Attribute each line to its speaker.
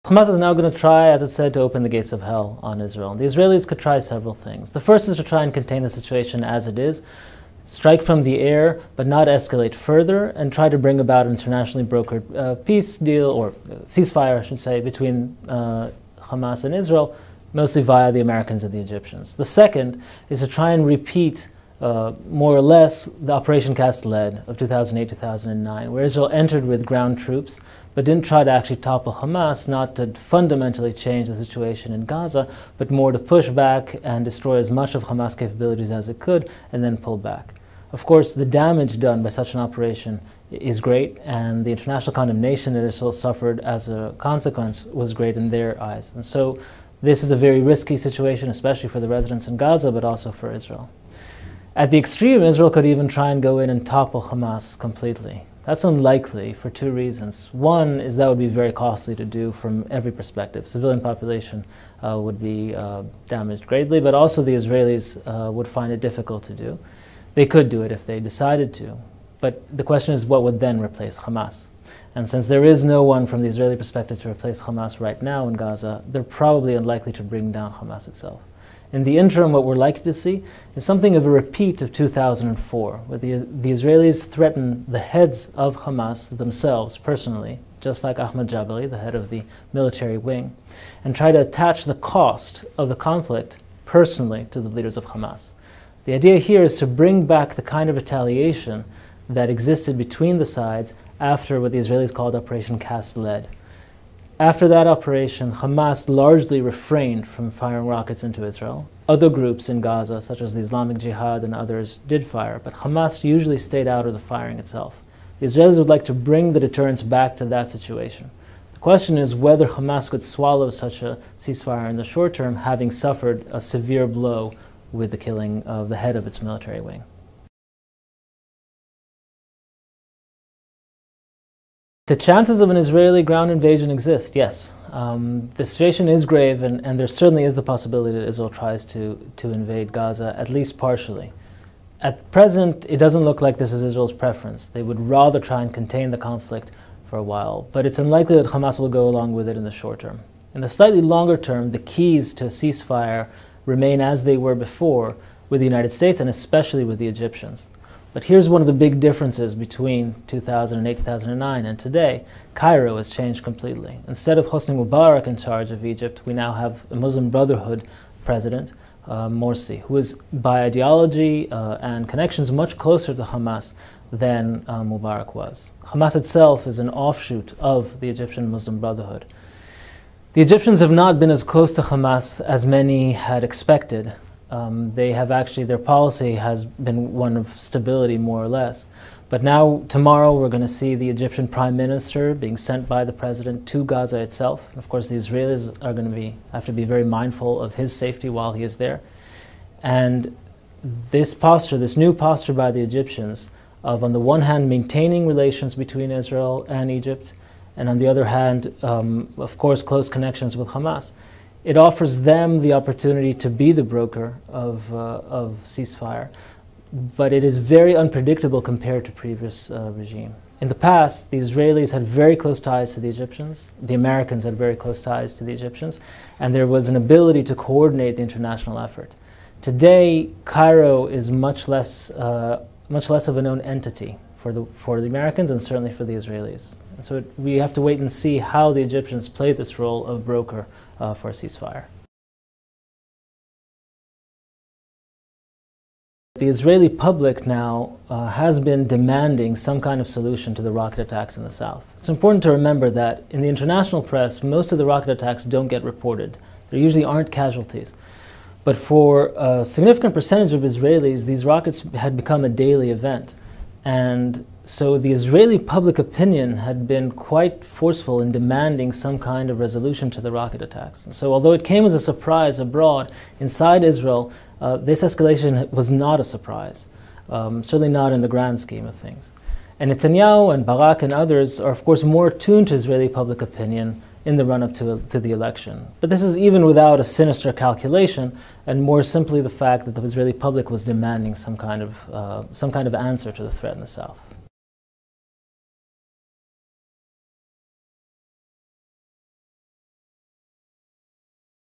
Speaker 1: Hamas is now going to try, as it said, to open the gates of hell on Israel. The Israelis could try several things. The first is to try and contain the situation as it is, strike from the air, but not escalate further, and try to bring about an internationally brokered peace deal, or ceasefire, I should say, between Hamas and Israel, mostly via the Americans and the Egyptians. The second is to try and repeat more or less the Operation Cast Lead of 2008-2009, where Israel entered with ground troops, but didn't try to actually topple Hamas, not to fundamentally change the situation in Gaza, but more to push back and destroy as much of Hamas capabilities as it could, and then pull back. Of course, the damage done by such an operation is great, and the international condemnation that Israel suffered as a consequence was great in their eyes. And so this is a very risky situation, especially for the residents in Gaza, but also for Israel. At the extreme, Israel could even try and go in and topple Hamas completely. That's unlikely for two reasons. One is that would be very costly to do from every perspective. Civilian population would be damaged greatly, but also the Israelis would find it difficult to do. They could do it if they decided to, but the question is what would then replace Hamas? And since there is no one from the Israeli perspective to replace Hamas right now in Gaza, they're probably unlikely to bring down Hamas itself. In the interim, what we're likely to see is something of a repeat of 2004, where the Israelis threaten the heads of Hamas themselves personally, just like Ahmed Jabari, the head of the military wing, and try to attach the cost of the conflict personally to the leaders of Hamas. The idea here is to bring back the kind of retaliation that existed between the sides after what the Israelis called Operation Cast Lead. After that operation, Hamas largely refrained from firing rockets into Israel. Other groups in Gaza, such as the Islamic Jihad and others, did fire, but Hamas usually stayed out of the firing itself. The Israelis would like to bring the deterrence back to that situation. The question is whether Hamas could swallow such a ceasefire in the short term, having suffered a severe blow with the killing of the head of its military wing. The chances of an Israeli ground invasion exist, yes. The situation is grave, and there certainly is the possibility that Israel tries to invade Gaza, at least partially. At present, it doesn't look like this is Israel's preference. They would rather try and contain the conflict for a while, but it's unlikely that Hamas will go along with it in the short term. In the slightly longer term, the keys to a ceasefire remain as they were before with the United States and especially with the Egyptians. But here's one of the big differences between 2008-2009 and today. Cairo has changed completely. Instead of Hosni Mubarak in charge of Egypt, we now have a Muslim Brotherhood president, Morsi, who is by ideology and connections much closer to Hamas than Mubarak was. Hamas itself is an offshoot of the Egyptian Muslim Brotherhood. The Egyptians have not been as close to Hamas as many had expected. They have actually, their policy has been one of stability, more or less. But now, tomorrow, we're going to see the Egyptian Prime Minister being sent by the President to Gaza itself. Of course, the Israelis are going to have to be very mindful of his safety while he is there. And this posture, this new posture by the Egyptians of, on the one hand, maintaining relations between Israel and Egypt, and on the other hand, of course, close connections with Hamas, it offers them the opportunity to be the broker of ceasefire, but it is very unpredictable compared to previous regime. In the past, the Israelis had very close ties to the Egyptians, the Americans had very close ties to the Egyptians, and there was an ability to coordinate the international effort. Today, Cairo is much less of a known entity for the Americans and certainly for the Israelis. And so we have to wait and see how the Egyptians play this role of broker for a ceasefire. The Israeli public now has been demanding some kind of solution to the rocket attacks in the south. It's important to remember that in the international press, most of the rocket attacks don't get reported. There usually aren't casualties. But for a significant percentage of Israelis, these rockets had become a daily event. And so the Israeli public opinion had been quite forceful in demanding some kind of resolution to the rocket attacks. And so although it came as a surprise abroad, inside Israel, this escalation was not a surprise, certainly not in the grand scheme of things. And Netanyahu and Barak and others are, of course, more attuned to Israeli public opinion in the run-up to the election. But this is even without a sinister calculation, and more simply the fact that the Israeli public was demanding some kind of answer to the threat in the south.